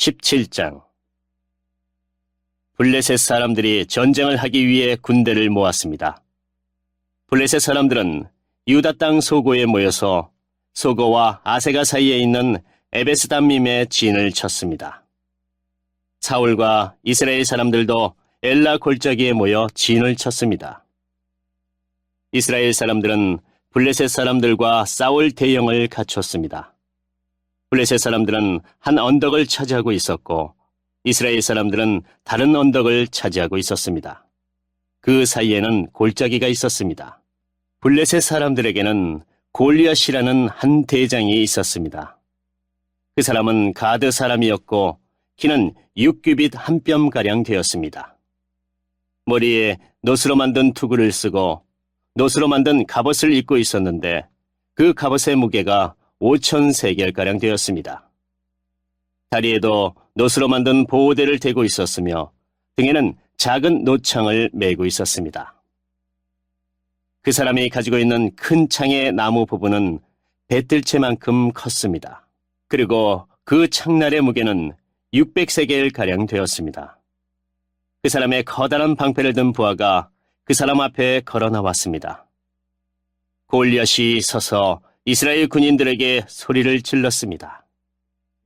17장. 블레셋 사람들이 전쟁을 하기 위해 군대를 모았습니다. 블레셋 사람들은 유다 땅 소고에 모여서 소고와 아세가 사이에 있는 에베스담밈에 진을 쳤습니다. 사울과 이스라엘 사람들도 엘라 골짜기에 모여 진을 쳤습니다. 이스라엘 사람들은 블레셋 사람들과 싸울 대형을 갖췄습니다. 블레셋 사람들은 한 언덕을 차지하고 있었고 이스라엘 사람들은 다른 언덕을 차지하고 있었습니다. 그 사이에는 골짜기가 있었습니다. 블레셋 사람들에게는 골리앗이라는 한 대장이 있었습니다. 그 사람은 가드 사람이었고 키는 6규빗 한 뼘가량 되었습니다. 머리에 노스로 만든 투구를 쓰고 노스로 만든 갑옷을 입고 있었는데 그 갑옷의 무게가 5,000세겔가량 되었습니다. 다리에도 노스로 만든 보호대를 대고 있었으며 등에는 작은 노창을 메고 있었습니다. 그 사람이 가지고 있는 큰 창의 나무 부분은 뱃들채만큼 컸습니다. 그리고 그 창날의 무게는 600세겔가량 되었습니다. 그 사람의 커다란 방패를 든 부하가 그 사람 앞에 걸어 나왔습니다. 골리앗이 서서 이스라엘 군인들에게 소리를 질렀습니다.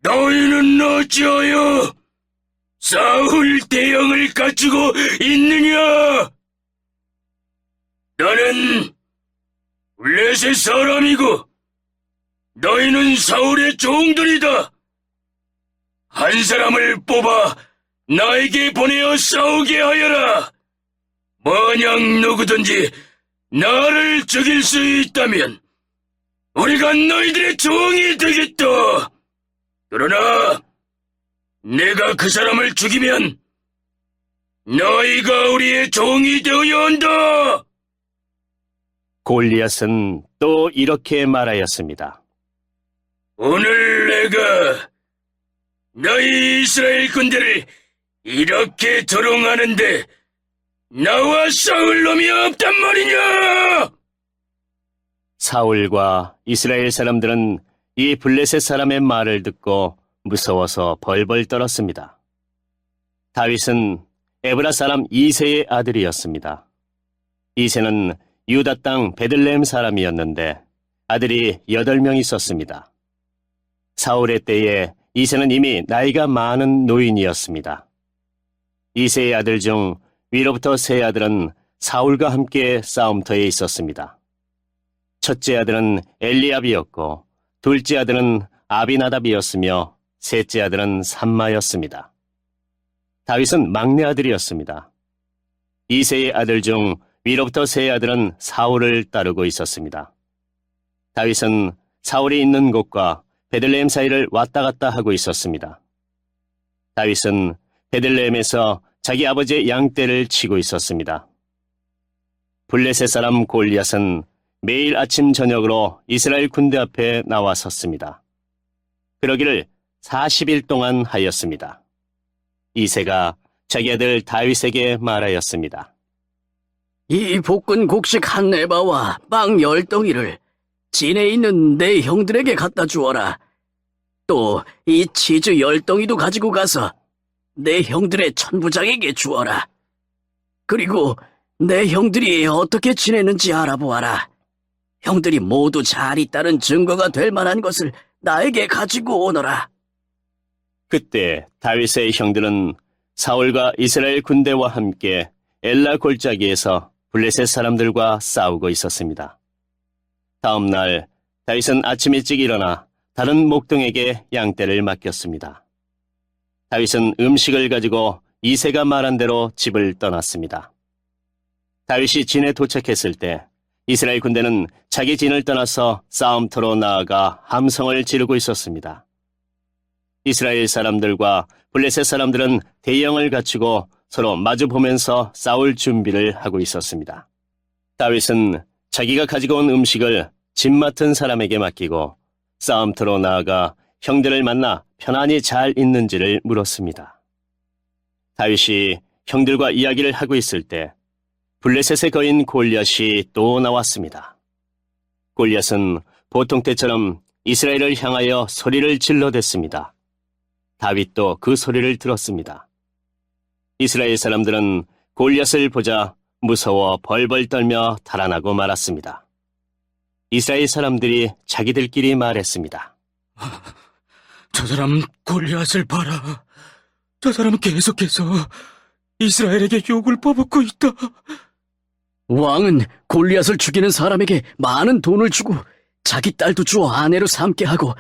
너희는 어찌하여 싸울 대형을 갖추고 있느냐? 나는 블레셋 사람이고 너희는 사울의 종들이다. 한 사람을 뽑아 나에게 보내어 싸우게 하여라. 만약 누구든지 나를 죽일 수 있다면 우리가 너희들의 종이 되겠다. 그러나 내가 그 사람을 죽이면 너희가 우리의 종이 되어야 한다. 골리앗은 또 이렇게 말하였습니다. 오늘 내가 너희 이스라엘 군대를 이렇게 조롱하는데 나와 싸울 놈이 없단 말이냐? 사울과 이스라엘 사람들은 이 블레셋 사람의 말을 듣고 무서워서 벌벌 떨었습니다. 다윗은 에브라 사람 이새의 아들이었습니다. 이새는 유다 땅 베들레헴 사람이었는데 아들이 8명 있었습니다. 사울의 때에 이새는 이미 나이가 많은 노인이었습니다. 이새의 아들 중 위로부터 세 아들은 사울과 함께 싸움터에 있었습니다. 첫째 아들은 엘리압이었고 둘째 아들은 아비나답이었으며 셋째 아들은 삼마였습니다. 다윗은 막내 아들이었습니다. 이새의 아들 중 위로부터 세 아들은 사울을 따르고 있었습니다. 다윗은 사울이 있는 곳과 베들레헴 사이를 왔다 갔다 하고 있었습니다. 다윗은 베들레헴에서 자기 아버지의 양떼를 치고 있었습니다. 블레셋 사람 골리앗은 매일 아침 저녁으로 이스라엘 군대 앞에 나와 섰습니다. 그러기를 40일 동안 하였습니다. 이새가 자기 아들 다윗에게 말하였습니다. 이 볶은 곡식 한 에바와 빵 10덩이를 진에 있는 내 형들에게 갖다 주어라. 또 이 치즈 10덩이도 가지고 가서 내 형들의 천부장에게 주어라. 그리고 내 형들이 어떻게 지내는지 알아보아라. 형들이 모두 잘 있다는 증거가 될 만한 것을 나에게 가지고 오너라. 그때 다윗의 형들은 사울과 이스라엘 군대와 함께 엘라 골짜기에서 블레셋 사람들과 싸우고 있었습니다. 다음 날 다윗은 아침 일찍 일어나 다른 목동에게 양떼를 맡겼습니다. 다윗은 음식을 가지고 이새가 말한 대로 집을 떠났습니다. 다윗이 진에 도착했을 때 이스라엘 군대는 자기 진을 떠나서 싸움터로 나아가 함성을 지르고 있었습니다. 이스라엘 사람들과 블레셋 사람들은 대형을 갖추고 서로 마주보면서 싸울 준비를 하고 있었습니다. 다윗은 자기가 가지고 온 음식을 집 맡은 사람에게 맡기고 싸움터로 나아가 형들을 만나 편안히 잘 있는지를 물었습니다. 다윗이 형들과 이야기를 하고 있을 때 블레셋의 거인 골리앗이 또 나왔습니다. 골리앗은 보통 때처럼 이스라엘을 향하여 소리를 질러댔습니다. 다윗도 그 소리를 들었습니다. 이스라엘 사람들은 골리앗을 보자 무서워 벌벌 떨며 달아나고 말았습니다. 이스라엘 사람들이 자기들끼리 말했습니다. 저 사람 골리앗을 봐라. 저 사람은 계속해서 이스라엘에게 욕을 퍼붓고 있다. 왕은 골리앗을 죽이는 사람에게 많은 돈을 주고 자기 딸도 주어 아내로 삼게 하고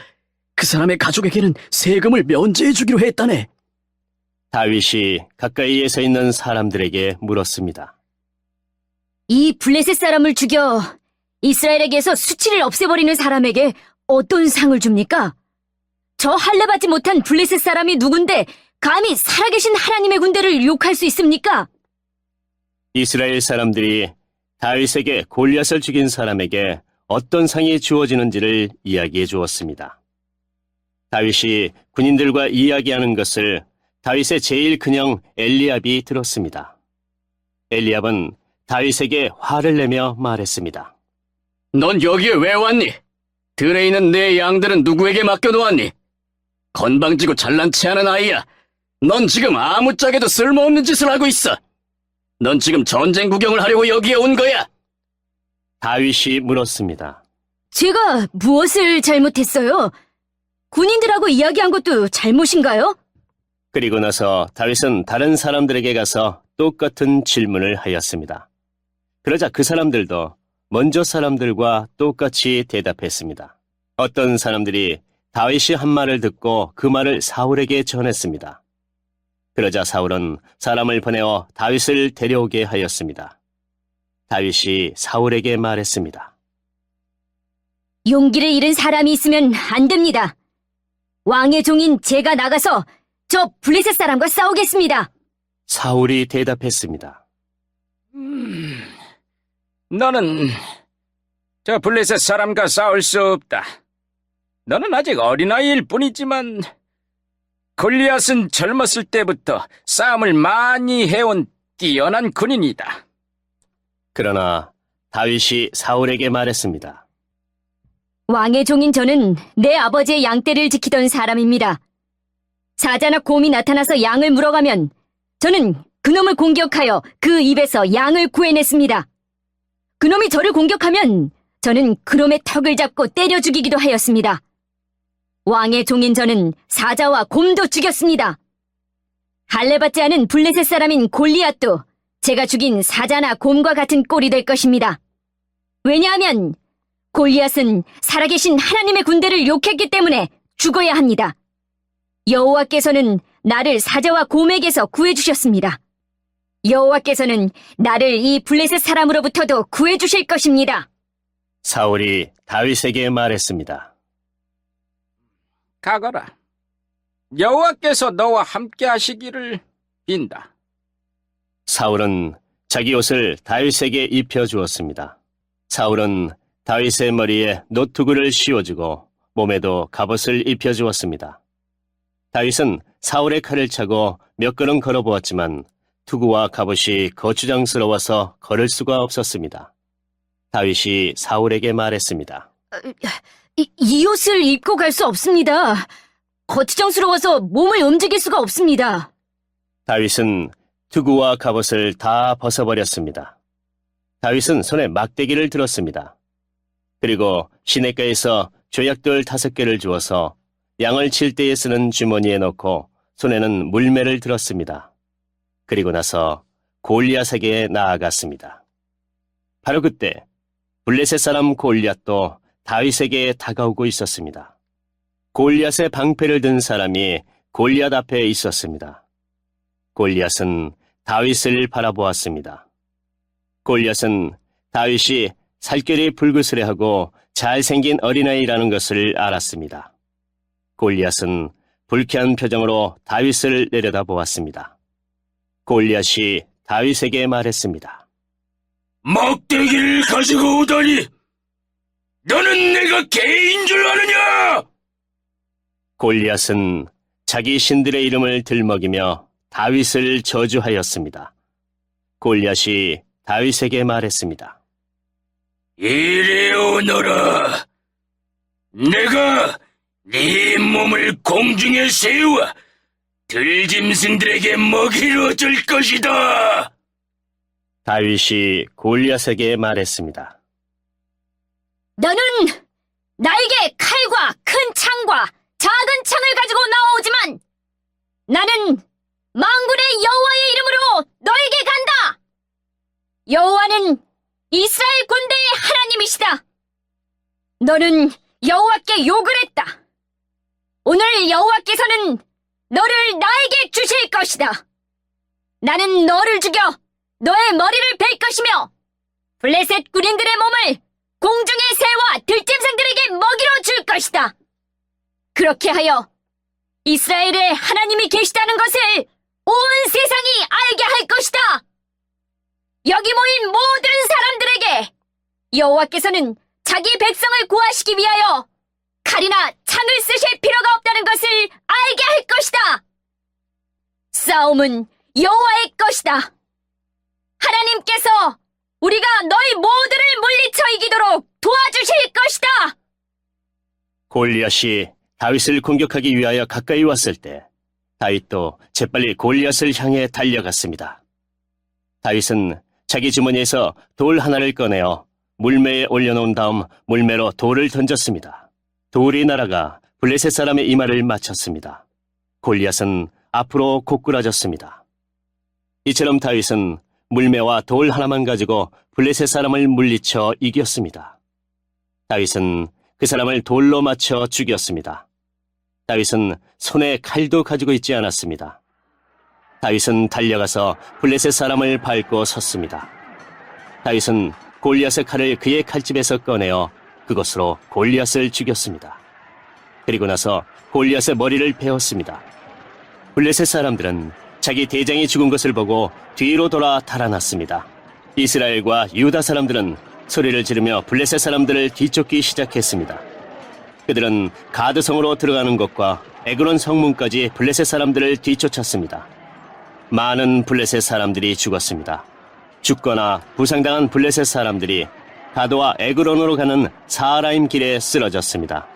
그 사람의 가족에게는 세금을 면제해 주기로 했다네. 다윗이 가까이에 서 있는 사람들에게 물었습니다. 이 블레셋 사람을 죽여 이스라엘에게서 수치를 없애버리는 사람에게 어떤 상을 줍니까? 저 할례받지 못한 블레셋 사람이 누군데 감히 살아계신 하나님의 군대를 욕할 수 있습니까? 이스라엘 사람들이 다윗에게 골리앗을 죽인 사람에게 어떤 상이 주어지는지를 이야기해 주었습니다. 다윗이 군인들과 이야기하는 것을 다윗의 제일 큰형 엘리압이 들었습니다. 엘리압은 다윗에게 화를 내며 말했습니다. 넌 여기에 왜 왔니? 들에 있는 내 양들은 누구에게 맡겨놓았니? 건방지고 잘난치 않은 아이야. 넌 지금 아무짝에도 쓸모없는 짓을 하고 있어. 넌 지금 전쟁 구경을 하려고 여기에 온 거야. 다윗이 물었습니다. 제가 무엇을 잘못했어요? 군인들하고 이야기한 것도 잘못인가요? 그리고 나서 다윗은 다른 사람들에게 가서 똑같은 질문을 하였습니다. 그러자 그 사람들도 먼저 사람들과 똑같이 대답했습니다. 어떤 사람들이 다윗이 한 말을 듣고 그 말을 사울에게 전했습니다. 그러자 사울은 사람을 보내어 다윗을 데려오게 하였습니다. 다윗이 사울에게 말했습니다. 용기를 잃은 사람이 있으면 안 됩니다. 왕의 종인 제가 나가서 저 블레셋 사람과 싸우겠습니다. 사울이 대답했습니다. 너는 저 블레셋 사람과 싸울 수 없다. 너는 아직 어린아이일 뿐이지만 골리앗은 젊었을 때부터 싸움을 많이 해온 뛰어난 군인이다. 그러나 다윗이 사울에게 말했습니다. 왕의 종인 저는 내 아버지의 양떼를 지키던 사람입니다. 사자나 곰이 나타나서 양을 물어가면 저는 그놈을 공격하여 그 입에서 양을 구해냈습니다. 그놈이 저를 공격하면 저는 그놈의 턱을 잡고 때려 죽이기도 하였습니다. 왕의 종인 저는 사자와 곰도 죽였습니다. 할례받지 않은 블레셋 사람인 골리앗도 제가 죽인 사자나 곰과 같은 꼴이 될 것입니다. 왜냐하면 골리앗은 살아계신 하나님의 군대를 욕했기 때문에 죽어야 합니다. 여호와께서는 나를 사자와 곰에게서 구해주셨습니다. 여호와께서는 나를 이 블레셋 사람으로부터도 구해주실 것입니다. 사울이 다윗에게 말했습니다. 가거라. 여호와께서 너와 함께 하시기를 빈다. 사울은 자기 옷을 다윗에게 입혀주었습니다. 사울은 다윗의 머리에 노투구를 씌워주고 몸에도 갑옷을 입혀주었습니다. 다윗은 사울의 칼을 차고 몇 걸음 걸어보았지만 투구와 갑옷이 거추장스러워서 걸을 수가 없었습니다. 다윗이 사울에게 말했습니다. 이 옷을 입고 갈 수 없습니다. 거추장스러워서 몸을 움직일 수가 없습니다. 다윗은 투구와 갑옷을 다 벗어버렸습니다. 다윗은 손에 막대기를 들었습니다. 그리고 시냇가에서 조약돌 5개를 주어서 양을 칠 때에 쓰는 주머니에 넣고 손에는 물매를 들었습니다. 그리고 나서 골리앗에게 나아갔습니다. 바로 그때 블레셋 사람 골리앗도 다윗에게 다가오고 있었습니다. 골리앗의 방패를 든 사람이 골리앗 앞에 있었습니다. 골리앗은 다윗을 바라보았습니다. 골리앗은 다윗이 살결이 불그스레하고 잘생긴 어린아이라는 것을 알았습니다. 골리앗은 불쾌한 표정으로 다윗을 내려다보았습니다. 골리앗이 다윗에게 말했습니다. 막대기를 가지고 오다니! 너는 내가 개인 줄 아느냐! 골리앗은 자기 신들의 이름을 들먹이며 다윗을 저주하였습니다. 골리앗이 다윗에게 말했습니다. 이리 오너라. 내가 네 몸을 공중에 세워 들짐승들에게 먹이로 줄 것이다. 다윗이 골리앗에게 말했습니다. 너는 나에게 칼과 큰 창과 작은 창을 가지고 나오지만 나는 만군의 여호와의 이름으로 너에게 간다. 여호와는 이스라엘 군대의 하나님이시다. 너는 여호와께 욕을 했다. 오늘 여호와께서는 너를 나에게 주실 것이다. 나는 너를 죽여 너의 머리를 벨 것이며 블레셋 군인들의 몸을 공중의 새와 들짐승들에게 먹이로 줄 것이다. 그렇게 하여 이스라엘의 하나님이 계시다는 것을 온 세상이 알게 할 것이다. 여기 모인 모든 사람들에게 여호와께서는 자기 백성을 구하시기 위하여 칼이나 창을 쓰실 필요가 없다는 것을 알게 할 것이다. 싸움은 여호와의 것이다. 하나님께서 우리가 너희 모두를 물리쳐 이기도록 도와주실 것이다. 골리앗이 다윗을 공격하기 위하여 가까이 왔을 때 다윗도 재빨리 골리앗을 향해 달려갔습니다. 다윗은 자기 주머니에서 돌 하나를 꺼내어 물매에 올려놓은 다음 물매로 돌을 던졌습니다. 돌이 날아가 블레셋 사람의 이마를 맞췄습니다. 골리앗은 앞으로 고꾸라졌습니다. 이처럼 다윗은 물매와 돌 하나만 가지고 블레셋 사람을 물리쳐 이겼습니다. 다윗은 그 사람을 돌로 맞춰 죽였습니다. 다윗은 손에 칼도 가지고 있지 않았습니다. 다윗은 달려가서 블레셋 사람을 밟고 섰습니다. 다윗은 골리앗의 칼을 그의 칼집에서 꺼내어 그것으로 골리앗을 죽였습니다. 그리고 나서 골리앗의 머리를 베었습니다. 블레셋 사람들은 자기 대장이 죽은 것을 보고 뒤로 돌아 달아났습니다. 이스라엘과 유다 사람들은 소리를 지르며 블레셋 사람들을 뒤쫓기 시작했습니다. 그들은 가드성으로 들어가는 것과 에그론 성문까지 블레셋 사람들을 뒤쫓았습니다. 많은 블레셋 사람들이 죽었습니다. 죽거나 부상당한 블레셋 사람들이 가드와 에그론으로 가는 사하라임 길에 쓰러졌습니다.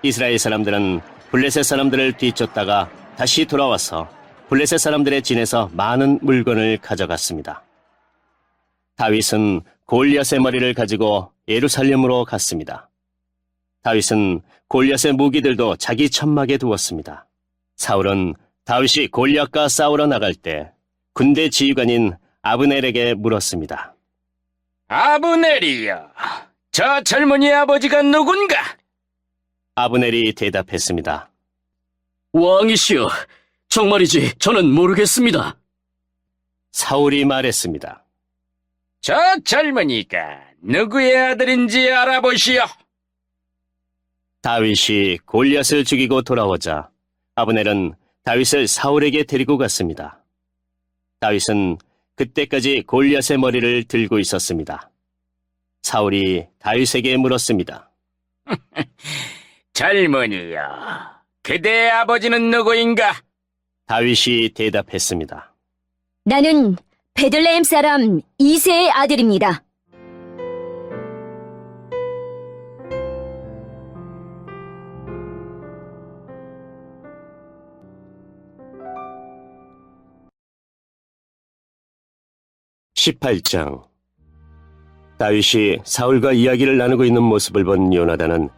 이스라엘 사람들은 블레셋 사람들을 뒤쫓다가 다시 돌아와서 블레셋 사람들의 진에서 많은 물건을 가져갔습니다. 다윗은 골리앗의 머리를 가지고 예루살렘으로 갔습니다. 다윗은 골리앗의 무기들도 자기 천막에 두었습니다. 사울은 다윗이 골리앗과 싸우러 나갈 때 군대 지휘관인 아브넬에게 물었습니다. 아브넬이여, 저 젊은이의 아버지가 누군가? 아브넬이 대답했습니다. 왕이시여, 정말이지 저는 모르겠습니다. 사울이 말했습니다. 저 젊은이가 누구의 아들인지 알아보시오. 다윗이 골리앗을 죽이고 돌아오자 아브넬은 다윗을 사울에게 데리고 갔습니다. 다윗은 그때까지 골리앗의 머리를 들고 있었습니다. 사울이 다윗에게 물었습니다. 젊은이여, 그대의 아버지는 누구인가? 다윗이 대답했습니다. 나는 베들레헴 사람 이새의 아들입니다. (18장) 다윗이 사울과 이야기를 나누고 있는 모습을 본 요나단은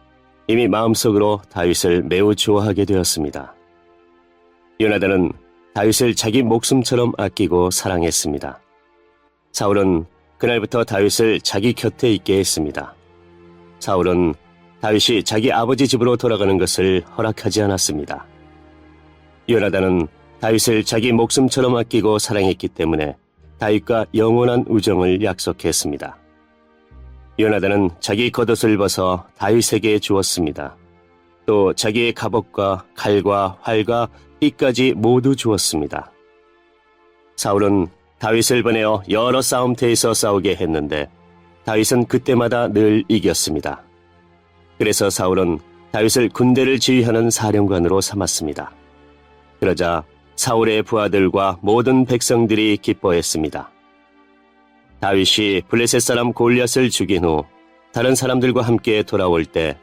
이미 마음속으로 다윗을 매우 좋아하게 되었습니다. 요나단은 다윗을 자기 목숨처럼 아끼고 사랑했습니다. 사울은 그날부터 다윗을 자기 곁에 있게 했습니다. 사울은 다윗이 자기 아버지 집으로 돌아가는 것을 허락하지 않았습니다. 요나단은 다윗을 자기 목숨처럼 아끼고 사랑했기 때문에 다윗과 영원한 우정을 약속했습니다. 요나단은 자기 겉옷을 벗어 다윗에게 주었습니다. 또 자기의 갑옷과 칼과 활과 띠까지 모두 주었습니다. 사울은 다윗을 보내어 여러 싸움터에서 싸우게 했는데 다윗은 그때마다 늘 이겼습니다. 그래서 사울은 다윗을 군대를 지휘하는 사령관으로 삼았습니다. 그러자 사울의 부하들과 모든 백성들이 기뻐했습니다. 다윗이 블레셋 사람 골리앗을 죽인 후 다른 사람들과 함께 돌아올 때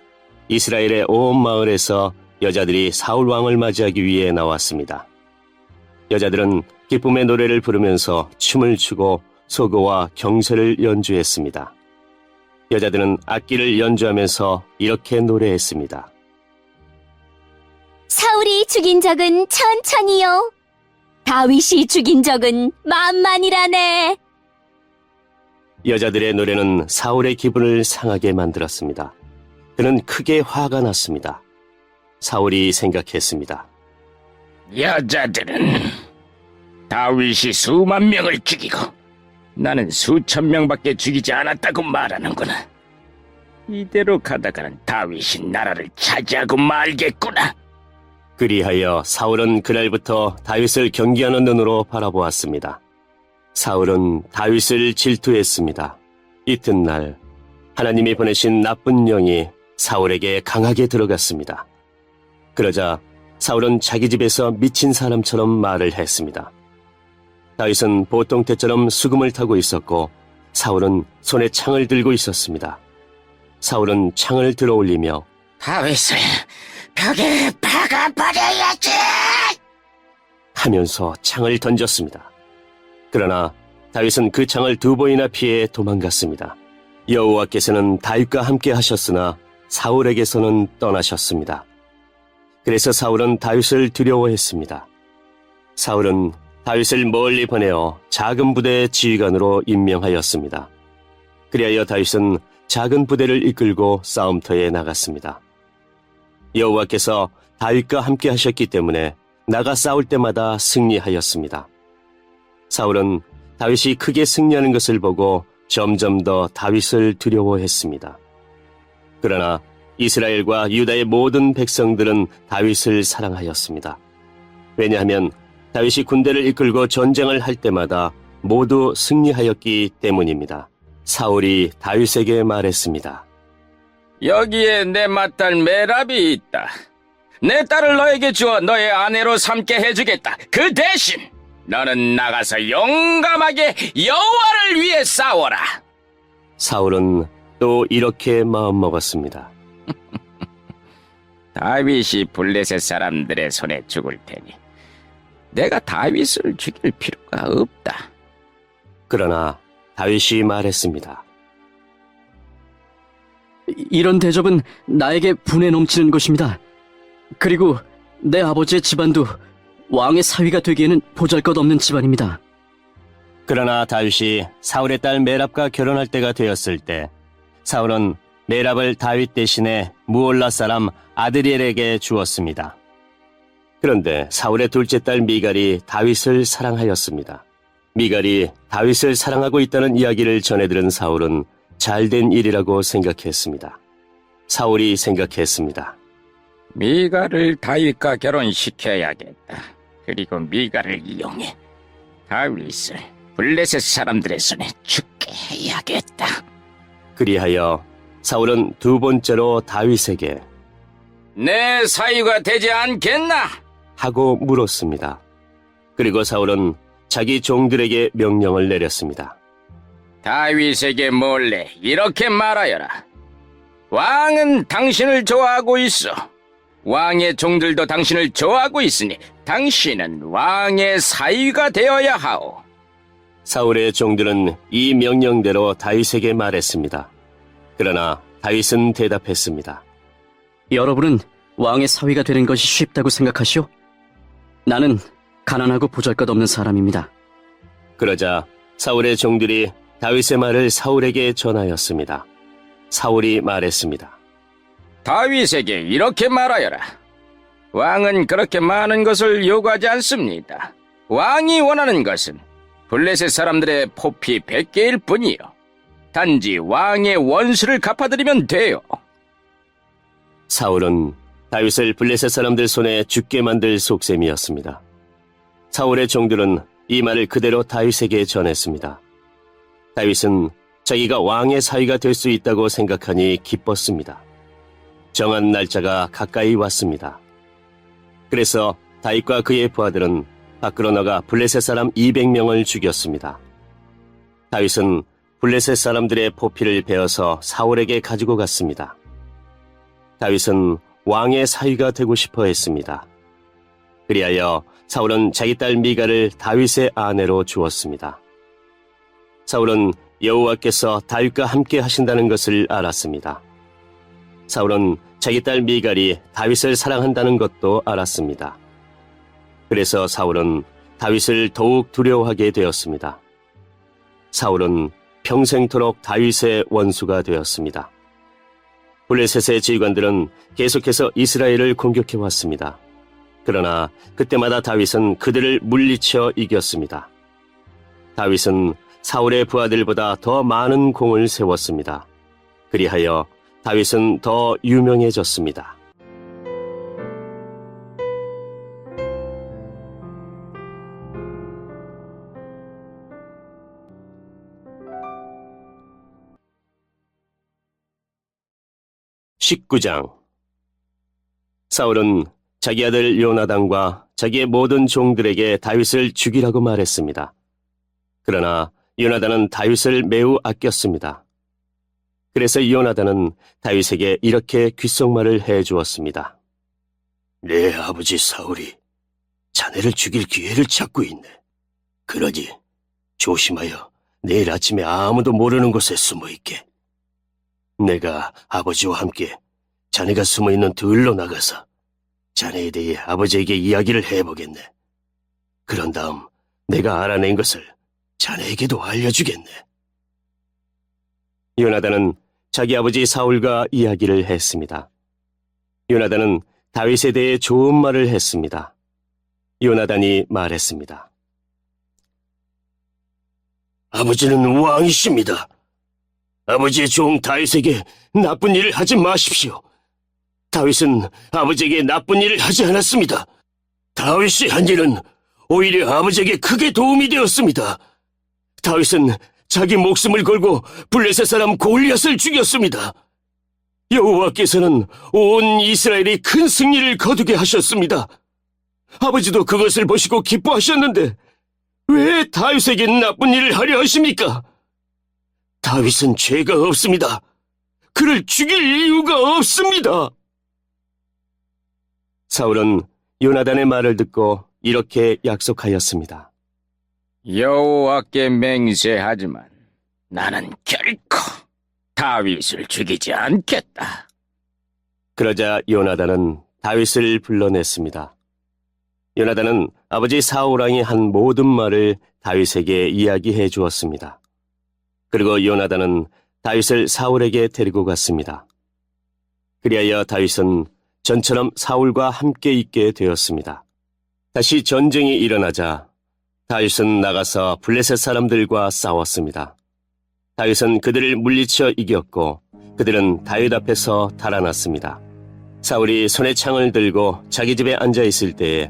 이스라엘의 온 마을에서 여자들이 사울 왕을 맞이하기 위해 나왔습니다. 여자들은 기쁨의 노래를 부르면서 춤을 추고 소고와 경쇠를 연주했습니다. 여자들은 악기를 연주하면서 이렇게 노래했습니다. 사울이 죽인 적은 천천히요. 다윗이 죽인 적은 만만이라네. 여자들의 노래는 사울의 기분을 상하게 만들었습니다. 그는 크게 화가 났습니다. 사울이 생각했습니다. 여자들은 다윗이 수만 명을 죽이고 나는 수천 명밖에 죽이지 않았다고 말하는구나. 이대로 가다가는 다윗이 나라를 차지하고 말겠구나. 그리하여 사울은 그날부터 다윗을 경계하는 눈으로 바라보았습니다. 사울은 다윗을 질투했습니다. 이튿날 하나님이 보내신 나쁜 영이 사울에게 강하게 들어갔습니다. 그러자 사울은 자기 집에서 미친 사람처럼 말을 했습니다. 다윗은 보통 때처럼 수금을 타고 있었고 사울은 손에 창을 들고 있었습니다. 사울은 창을 들어올리며 다윗을 벽에 박아버려야지! 하면서 창을 던졌습니다. 그러나 다윗은 그 창을 2번이나 피해 도망갔습니다. 여호와께서는 다윗과 함께 하셨으나 사울에게서는 떠나셨습니다. 그래서 사울은 다윗을 두려워했습니다. 사울은 다윗을 멀리 보내어 작은 부대의 지휘관으로 임명하였습니다. 그리하여 다윗은 작은 부대를 이끌고 싸움터에 나갔습니다. 여호와께서 다윗과 함께 하셨기 때문에 나가 싸울 때마다 승리하였습니다. 사울은 다윗이 크게 승리하는 것을 보고 점점 더 다윗을 두려워했습니다. 그러나 이스라엘과 유다의 모든 백성들은 다윗을 사랑하였습니다. 왜냐하면 다윗이 군대를 이끌고 전쟁을 할 때마다 모두 승리하였기 때문입니다. 사울이 다윗에게 말했습니다. 여기에 내 맏딸 메랍이 있다. 내 딸을 너에게 주어 너의 아내로 삼게 해주겠다. 그 대신 너는 나가서 용감하게 여호와를 위해 싸워라. 사울은 또 이렇게 마음먹었습니다. 다윗이 블레셋 사람들의 손에 죽을 테니 내가 다윗을 죽일 필요가 없다. 그러나 다윗이 말했습니다. 이런 대접은 나에게 분에 넘치는 것입니다. 그리고 내 아버지의 집안도 왕의 사위가 되기에는 보잘것없는 집안입니다. 그러나 다윗이 사울의 딸 메랍과 결혼할 때가 되었을 때 사울은 메랍을 다윗 대신에 무올라 사람 아드리엘에게 주었습니다. 그런데 사울의 둘째 딸 미갈이 다윗을 사랑하였습니다. 미갈이 다윗을 사랑하고 있다는 이야기를 전해들은 사울은 잘된 일이라고 생각했습니다. 사울이 생각했습니다. 미갈을 다윗과 결혼시켜야겠다. 그리고 미갈을 이용해 다윗을 블레셋 사람들의 손에 죽게 해야겠다. 그리하여 사울은 2번째로 다윗에게 내 사위가 되지 않겠나? 하고 물었습니다. 그리고 사울은 자기 종들에게 명령을 내렸습니다. 다윗에게 몰래 이렇게 말하여라. 왕은 당신을 좋아하고 있어. 왕의 종들도 당신을 좋아하고 있으니 당신은 왕의 사위가 되어야 하오. 사울의 종들은 이 명령대로 다윗에게 말했습니다. 그러나 다윗은 대답했습니다. 여러분은 왕의 사위가 되는 것이 쉽다고 생각하시오? 나는 가난하고 보잘것없는 사람입니다. 그러자 사울의 종들이 다윗의 말을 사울에게 전하였습니다. 사울이 말했습니다. 다윗에게 이렇게 말하여라. 왕은 그렇게 많은 것을 요구하지 않습니다. 왕이 원하는 것은 블레셋 사람들의 포피 100개일 뿐이요. 단지 왕의 원수를 갚아드리면 돼요. 사울은 다윗을 블레셋 사람들 손에 죽게 만들 속셈이었습니다. 사울의 종들은 이 말을 그대로 다윗에게 전했습니다. 다윗은 자기가 왕의 사위가 될 수 있다고 생각하니 기뻤습니다. 정한 날짜가 가까이 왔습니다. 그래서 다윗과 그의 부하들은 밖으로 나가 블레셋 사람 200명을 죽였습니다. 다윗은 블레셋 사람들의 포피를 베어서 사울에게 가지고 갔습니다. 다윗은 왕의 사위가 되고 싶어 했습니다. 그리하여 사울은 자기 딸 미갈을 다윗의 아내로 주었습니다. 사울은 여호와께서 다윗과 함께 하신다는 것을 알았습니다. 사울은 자기 딸 미갈이 다윗을 사랑한다는 것도 알았습니다. 그래서 사울은 다윗을 더욱 두려워하게 되었습니다. 사울은 평생토록 다윗의 원수가 되었습니다. 블레셋의 지휘관들은 계속해서 이스라엘을 공격해 왔습니다. 그러나 그때마다 다윗은 그들을 물리쳐 이겼습니다. 다윗은 사울의 부하들보다 더 많은 공을 세웠습니다. 그리하여 다윗은 더 유명해졌습니다. (19장) 사울은 자기 아들 요나단과 자기의 모든 종들에게 다윗을 죽이라고 말했습니다. 그러나 요나단은 다윗을 매우 아꼈습니다. 그래서 요나단은 다윗에게 이렇게 귓속말을 해주었습니다. 내 아버지 사울이 자네를 죽일 기회를 찾고 있네. 그러니 조심하여 내일 아침에 아무도 모르는 곳에 숨어있게. 내가 아버지와 함께 자네가 숨어있는 들로 나가서 자네에 대해 아버지에게 이야기를 해보겠네. 그런 다음 내가 알아낸 것을 자네에게도 알려주겠네. 요나단은 자기 아버지 사울과 이야기를 했습니다. 요나단은 다윗에 대해 좋은 말을 했습니다. 요나단이 말했습니다. 아버지는 왕이십니다. 아버지의 종 다윗에게 나쁜 일을 하지 마십시오. 다윗은 아버지에게 나쁜 일을 하지 않았습니다. 다윗이 한 일은 오히려 아버지에게 크게 도움이 되었습니다. 다윗은 자기 목숨을 걸고 블레셋 사람 골리앗을 죽였습니다. 여호와께서는 온 이스라엘이 큰 승리를 거두게 하셨습니다. 아버지도 그것을 보시고 기뻐하셨는데 왜 다윗에게 나쁜 일을 하려 하십니까? 다윗은 죄가 없습니다. 그를 죽일 이유가 없습니다. 사울은 요나단의 말을 듣고 이렇게 약속하였습니다. 여호와께 맹세하지만 나는 결코 다윗을 죽이지 않겠다. 그러자 요나단은 다윗을 불러냈습니다. 요나단은 아버지 사울 왕이 한 모든 말을 다윗에게 이야기해 주었습니다. 그리고 요나단은 다윗을 사울에게 데리고 갔습니다. 그리하여 다윗은 전처럼 사울과 함께 있게 되었습니다. 다시 전쟁이 일어나자 다윗은 나가서 블레셋 사람들과 싸웠습니다. 다윗은 그들을 물리쳐 이겼고 그들은 다윗 앞에서 달아났습니다. 사울이 손에 창을 들고 자기 집에 앉아 있을 때에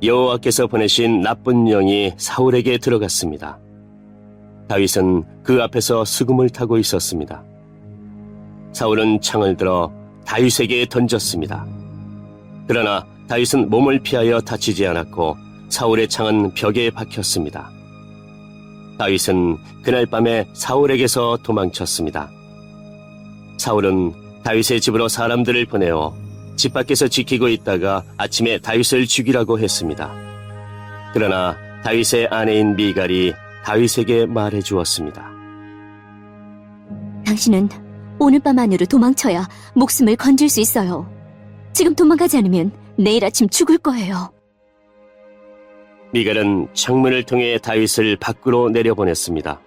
여호와께서 보내신 나쁜 영이 사울에게 들어갔습니다. 다윗은 그 앞에서 수금을 타고 있었습니다. 사울은 창을 들어 다윗에게 던졌습니다. 그러나 다윗은 몸을 피하여 다치지 않았고 사울의 창은 벽에 박혔습니다. 다윗은 그날 밤에 사울에게서 도망쳤습니다. 사울은 다윗의 집으로 사람들을 보내어 집 밖에서 지키고 있다가 아침에 다윗을 죽이라고 했습니다. 그러나 다윗의 아내인 미갈이 다윗에게 말해 주었습니다. 당신은 오늘 밤 안으로 도망쳐야 목숨을 건질 수 있어요. 지금 도망가지 않으면 내일 아침 죽을 거예요. 미갈은 창문을 통해 다윗을 밖으로 내려보냈습니다.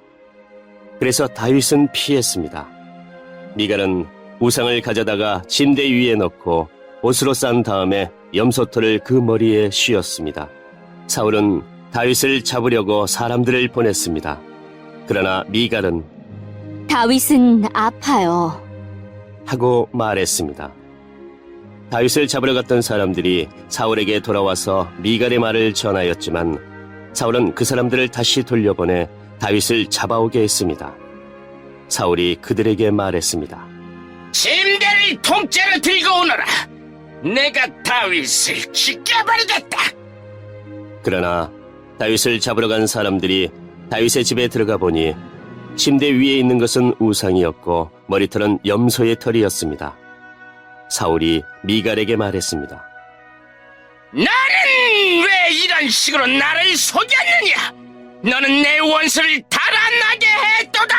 그래서 다윗은 피했습니다. 미갈은 우상을 가져다가 침대 위에 넣고 옷으로 싼 다음에 염소털을 그 머리에 씌웠습니다. 사울은 다윗을 잡으려고 사람들을 보냈습니다. 그러나 미갈은 다윗은 아파요. 하고 말했습니다. 다윗을 잡으러 갔던 사람들이 사울에게 돌아와서 미갈의 말을 전하였지만 사울은 그 사람들을 다시 돌려보내 다윗을 잡아오게 했습니다. 사울이 그들에게 말했습니다. 침대를 통째로 들고 오너라. 내가 다윗을 죽여버리겠다. 그러나 다윗을 잡으러 간 사람들이 다윗의 집에 들어가 보니 침대 위에 있는 것은 우상이었고 머리털은 염소의 털이었습니다. 사울이 미갈에게 말했습니다. 나는 왜 이런 식으로 나를 속였느냐? 너는 내 원수를 달아나게 했도다!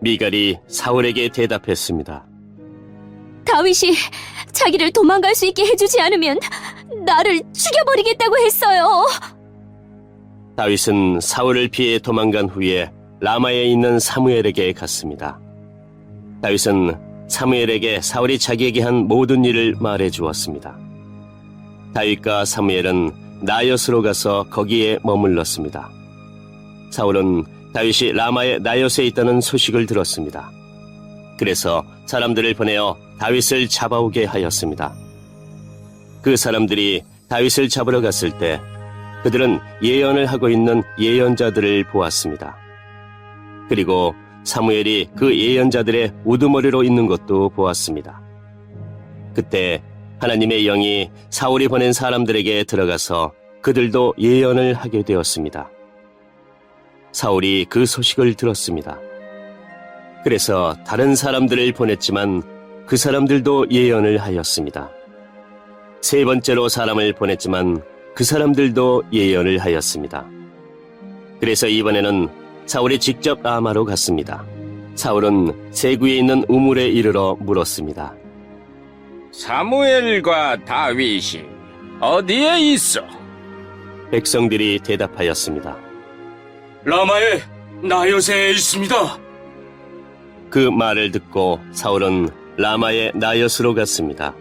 미갈이 사울에게 대답했습니다. 다윗이 자기를 도망갈 수 있게 해주지 않으면 나를 죽여버리겠다고 했어요. 다윗은 사울을 피해 도망간 후에 라마에 있는 사무엘에게 갔습니다. 다윗은 사무엘에게 사울이 자기에게 한 모든 일을 말해 주었습니다. 다윗과 사무엘은 나엿으로 가서 거기에 머물렀습니다. 사울은 다윗이 라마의 나엿에 있다는 소식을 들었습니다. 그래서 사람들을 보내어 다윗을 잡아오게 하였습니다. 그 사람들이 다윗을 잡으러 갔을 때 그들은 예언을 하고 있는 예언자들을 보았습니다. 그리고 사무엘이 그 예언자들의 우두머리로 있는 것도 보았습니다. 그때 하나님의 영이 사울이 보낸 사람들에게 들어가서 그들도 예언을 하게 되었습니다. 사울이 그 소식을 들었습니다. 그래서 다른 사람들을 보냈지만 그 사람들도 예언을 하였습니다. 세 번째로 사람을 보냈지만 그 사람들도 예언을 하였습니다. 그래서 이번에는 사울이 직접 라마로 갔습니다. 사울은 세구에 있는 우물에 이르러 물었습니다. 사무엘과 다윗이 어디에 있어? 백성들이 대답하였습니다. 라마의 나요새에 있습니다. 그 말을 듣고 사울은 라마의 나엿으로 갔습니다.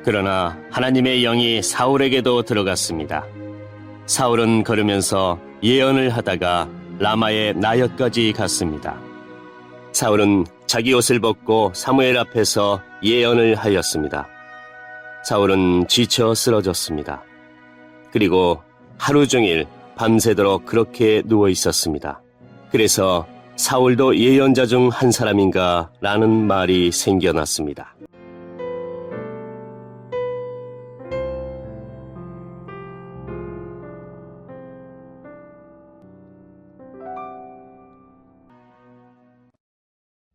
그러나 하나님의 영이 사울에게도 들어갔습니다. 사울은 걸으면서 예언을 하다가 라마의 나엿까지 갔습니다. 사울은 자기 옷을 벗고 사무엘 앞에서 예언을 하였습니다. 사울은 지쳐 쓰러졌습니다. 그리고 하루 종일 밤새도록 그렇게 누워 있었습니다. 그래서 사울도 예언자 중 한 사람인가 라는 말이 생겨났습니다.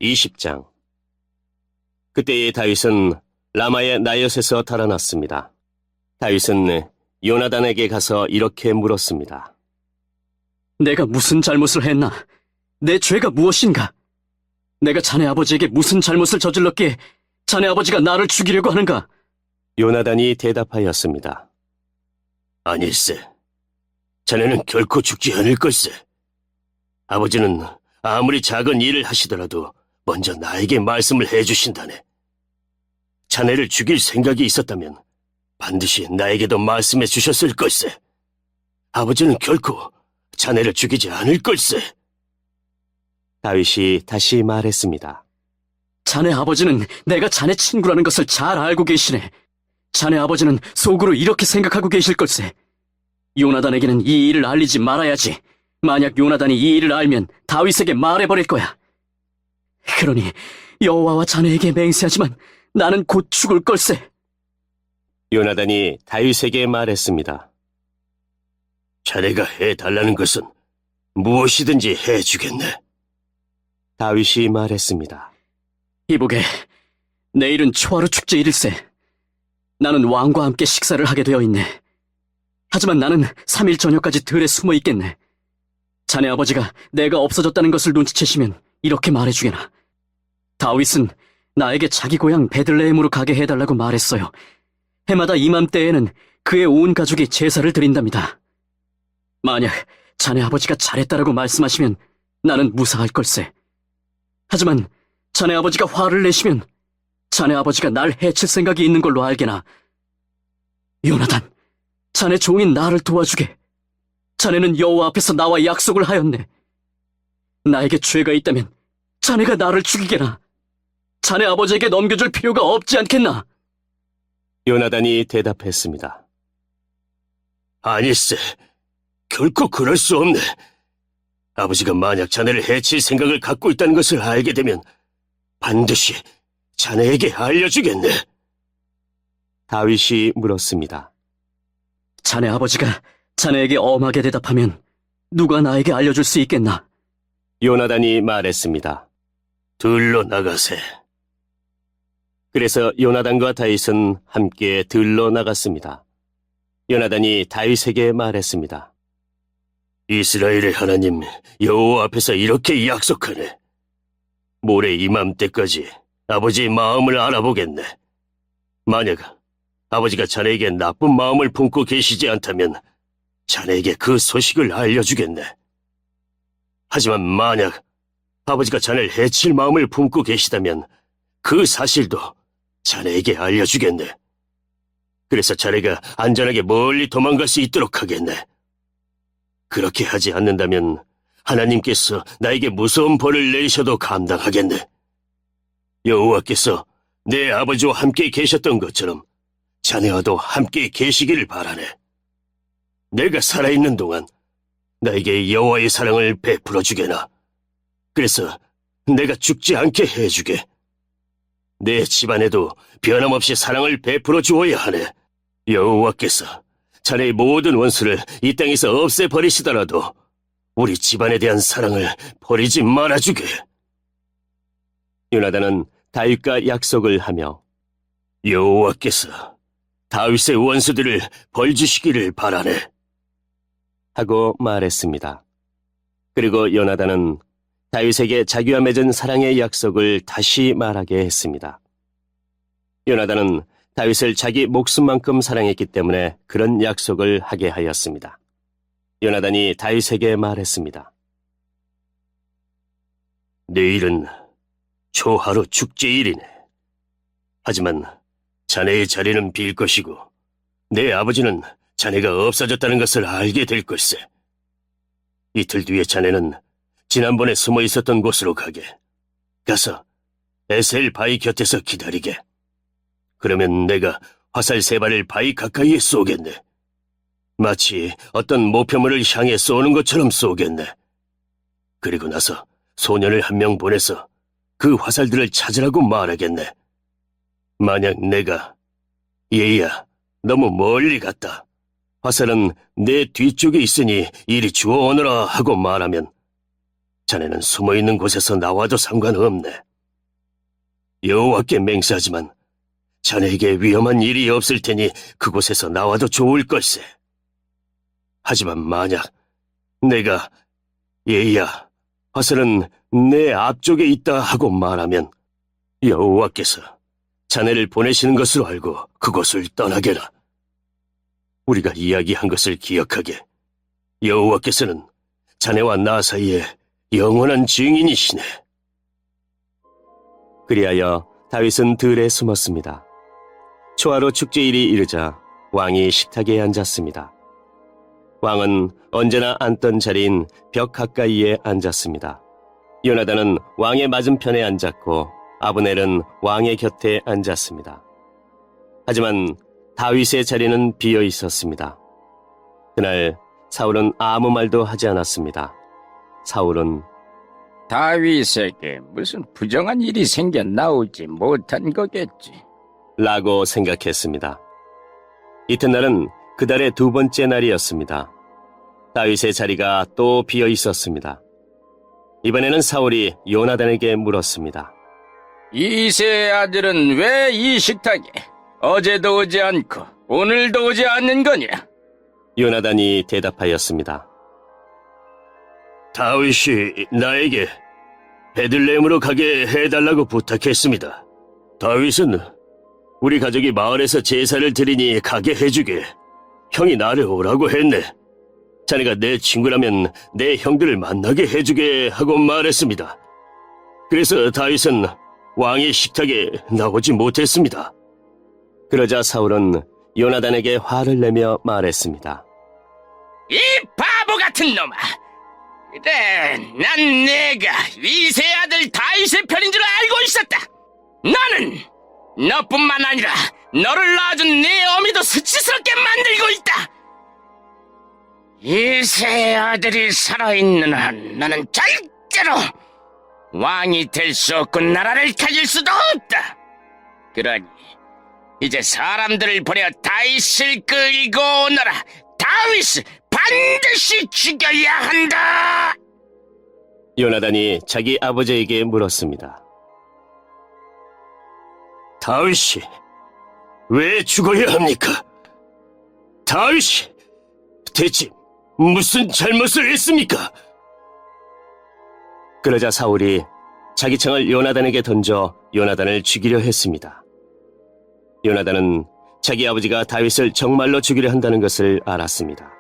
(20장) 그때의 다윗은 라마의 나엿에서 달아났습니다. 다윗은 요나단에게 가서 이렇게 물었습니다. 내가 무슨 잘못을 했나? 내 죄가 무엇인가? 내가 자네 아버지에게 무슨 잘못을 저질렀기에 자네 아버지가 나를 죽이려고 하는가? 요나단이 대답하였습니다. 아닐세. 자네는 결코 죽지 않을 걸세. 아버지는 아무리 작은 일을 하시더라도 먼저 나에게 말씀을 해주신다네. 자네를 죽일 생각이 있었다면 반드시 나에게도 말씀해 주셨을 걸세. 아버지는 결코 자네를 죽이지 않을 걸세. 다윗이 다시 말했습니다. 자네 아버지는 내가 자네 친구라는 것을 잘 알고 계시네. 자네 아버지는 속으로 이렇게 생각하고 계실 걸세. 요나단에게는 이 일을 알리지 말아야지. 만약 요나단이 이 일을 알면 다윗에게 말해버릴 거야. 그러니 여호와와 자네에게 맹세하지만 나는 곧 죽을 걸세. 요나단이 다윗에게 말했습니다. 자네가 해달라는 것은 무엇이든지 해주겠네. 다윗이 말했습니다. 이보게, 내일은 초하루 축제일일세. 나는 왕과 함께 식사를 하게 되어 있네. 하지만 나는 3일 저녁까지 들에 숨어 있겠네. 자네 아버지가 내가 없어졌다는 것을 눈치채시면 이렇게 말해주게나. 다윗은 나에게 자기 고향 베들레헴으로 가게 해달라고 말했어요. 해마다 이맘때에는 그의 온 가족이 제사를 드린답니다. 만약 자네 아버지가 잘했다라고 말씀하시면 나는 무사할 걸세. 하지만 자네 아버지가 화를 내시면 자네 아버지가 날 해칠 생각이 있는 걸로 알게나. 요나단, 자네 종인 나를 도와주게. 자네는 여호와 앞에서 나와 약속을 하였네. 나에게 죄가 있다면 자네가 나를 죽이게나. 자네 아버지에게 넘겨줄 필요가 없지 않겠나? 요나단이 대답했습니다. 아니세, 결코 그럴 수 없네. 아버지가 만약 자네를 해칠 생각을 갖고 있다는 것을 알게 되면 반드시 자네에게 알려주겠네. 다윗이 물었습니다. 자네 아버지가 자네에게 엄하게 대답하면 누가 나에게 알려줄 수 있겠나? 요나단이 말했습니다. 들러 나가세. 그래서 요나단과 다윗은 함께 들러 나갔습니다. 요나단이 다윗에게 말했습니다. 이스라엘의 하나님 여호와 앞에서 이렇게 약속하네. 모레 이맘때까지 아버지의 마음을 알아보겠네. 만약 아버지가 자네에게 나쁜 마음을 품고 계시지 않다면 자네에게 그 소식을 알려주겠네. 하지만 만약 아버지가 자네를 해칠 마음을 품고 계시다면 그 사실도 자네에게 알려주겠네. 그래서 자네가 안전하게 멀리 도망갈 수 있도록 하겠네. 그렇게 하지 않는다면 하나님께서 나에게 무서운 벌을 내리셔도 감당하겠네. 여호와께서 내 아버지와 함께 계셨던 것처럼 자네와도 함께 계시기를 바라네. 내가 살아있는 동안 나에게 여호와의 사랑을 베풀어 주게나. 그래서 내가 죽지 않게 해주게. 내 집안에도 변함없이 사랑을 베풀어 주어야 하네. 여호와께서 자네의 모든 원수를 이 땅에서 없애버리시더라도 우리 집안에 대한 사랑을 버리지 말아주게. 요나단은 다윗과 약속을 하며 여호와께서 다윗의 원수들을 벌주시기를 바라네 하고 말했습니다. 그리고 요나단은 다윗에게 자기와 맺은 사랑의 약속을 다시 말하게 했습니다. 요나단은 다윗을 자기 목숨만큼 사랑했기 때문에 그런 약속을 하게 하였습니다. 요나단이 다윗에게 말했습니다. 내일은 초하루 축제일이네. 하지만 자네의 자리는 빌 것이고 내 아버지는 자네가 없어졌다는 것을 알게 될 걸세. 이틀 뒤에 자네는 지난번에 숨어 있었던 곳으로 가서 에셀 바위 곁에서 기다리게. 그러면 내가 화살 3발을 바위 가까이에 쏘겠네. 마치 어떤 목표물을 향해 쏘는 것처럼 쏘겠네. 그리고 나서 소년을 1명 보내서 그 화살들을 찾으라고 말하겠네. 만약 내가 얘야, 너무 멀리 갔다. 화살은 내 뒤쪽에 있으니 이리 주워오너라 하고 말하면 자네는 숨어있는 곳에서 나와도 상관없네. 여호와께 맹세하지만 자네에게 위험한 일이 없을 테니 그곳에서 나와도 좋을 걸세. 하지만 만약 내가 얘야, 화살은 내 앞쪽에 있다 하고 말하면 여호와께서 자네를 보내시는 것으로 알고 그곳을 떠나게라. 우리가 이야기한 것을 기억하게. 여호와께서는 자네와 나 사이에 영원한 증인이시네. 그리하여 다윗은 들에 숨었습니다. 초하루 축제일이 이르자 왕이 식탁에 앉았습니다. 왕은 언제나 앉던 자리인 벽 가까이에 앉았습니다. 요나단은 왕의 맞은편에 앉았고 아브넬은 왕의 곁에 앉았습니다. 하지만 다윗의 자리는 비어 있었습니다. 그날 사울은 아무 말도 하지 않았습니다. 사울은 다윗에게 무슨 부정한 일이 생겨 나오지 못한 거겠지. 라고 생각했습니다. 이튿날은 그달의 2번째 날이었습니다. 다윗의 자리가 또 비어 있었습니다. 이번에는 사울이 요나단에게 물었습니다. 이세의 아들은 왜 이 식탁에 어제도 오지 않고 오늘도 오지 않는 거냐? 요나단이 대답하였습니다. 다윗이 나에게 베들레헴으로 가게 해달라고 부탁했습니다. 다윗은 우리 가족이 마을에서 제사를 드리니 가게 해주게 형이 나를 오라고 했네. 자네가 내 친구라면 내 형들을 만나게 해주게 하고 말했습니다. 그래서 다윗은 왕의 식탁에 나오지 못했습니다. 그러자 사울은 요나단에게 화를 내며 말했습니다. 이 바보 같은 놈아! 그래, 난 내가 이세의 아들 다윗의 편인 줄 알고 있었다. 나는 너뿐만 아니라 너를 낳아준 네 어미도 수치스럽게 만들고 있다. 이세의 아들이 살아있는 한 나는 절대로 왕이 될 수 없고 나라를 가질 수도 없다. 그러니 이제 사람들을 보내 다윗을 끌고 오너라. 다윗을 반드시 죽여야 한다. 요나단이 자기 아버지에게 물었습니다. 다윗이 왜 죽어야 합니까? 다윗이 대체 무슨 잘못을 했습니까? 그러자 사울이 자기 창을 요나단에게 던져 요나단을 죽이려 했습니다. 요나단은 자기 아버지가 다윗을 정말로 죽이려 한다는 것을 알았습니다.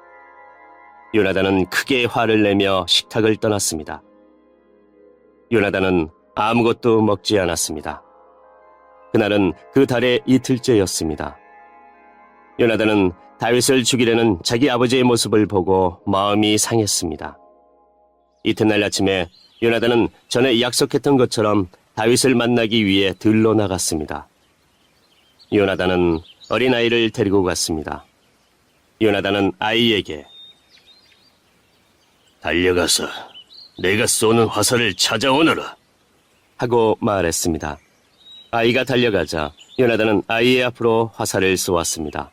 요나단은 크게 화를 내며 식탁을 떠났습니다. 요나단은 아무것도 먹지 않았습니다. 그날은 그 달의 이틀째였습니다. 요나단은 다윗을 죽이려는 자기 아버지의 모습을 보고 마음이 상했습니다. 이튿날 아침에 요나단은 전에 약속했던 것처럼 다윗을 만나기 위해 들로 나갔습니다. 요나단은 어린아이를 데리고 갔습니다. 요나단은 아이에게 달려가서 내가 쏘는 화살을 찾아오너라 하고 말했습니다. 아이가 달려가자 요나단은 아이의 앞으로 화살을 쏘았습니다.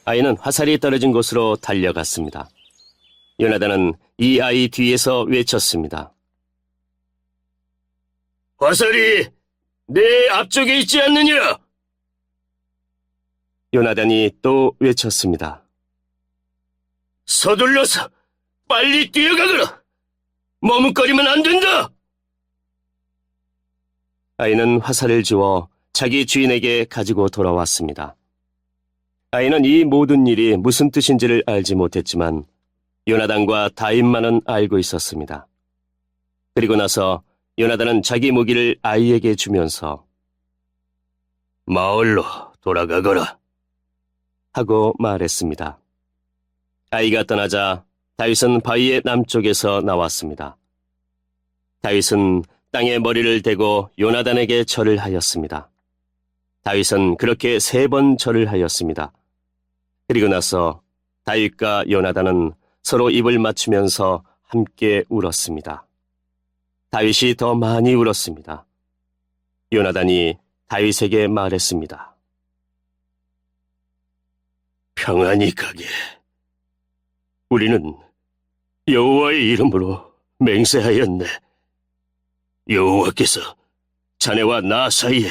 아이는 화살이 떨어진 곳으로 달려갔습니다. 요나단은 이 아이 뒤에서 외쳤습니다. 화살이 내 앞쪽에 있지 않느냐? 요나단이 또 외쳤습니다. 서둘러서 빨리 뛰어가거라! 머뭇거리면 안 된다! 아이는 화살을 주워 자기 주인에게 가지고 돌아왔습니다. 아이는 이 모든 일이 무슨 뜻인지를 알지 못했지만 요나단과 다윗만은 알고 있었습니다. 그리고 나서 요나단은 자기 무기를 아이에게 주면서 마을로 돌아가거라 하고 말했습니다. 아이가 떠나자 다윗은 바위의 남쪽에서 나왔습니다. 다윗은 땅에 머리를 대고 요나단에게 절을 하였습니다. 다윗은 그렇게 3번 절을 하였습니다. 그리고 나서 다윗과 요나단은 서로 입을 맞추면서 함께 울었습니다. 다윗이 더 많이 울었습니다. 요나단이 다윗에게 말했습니다. 평안히 가게. 우리는 여호와의 이름으로 맹세하였네. 여호와께서 자네와 나 사이에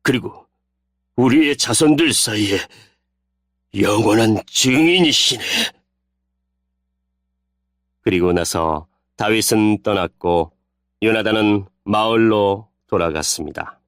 그리고 우리의 자손들 사이에 영원한 증인이시네. 그리고 나서 다윗은 떠났고 요나단은 마을로 돌아갔습니다.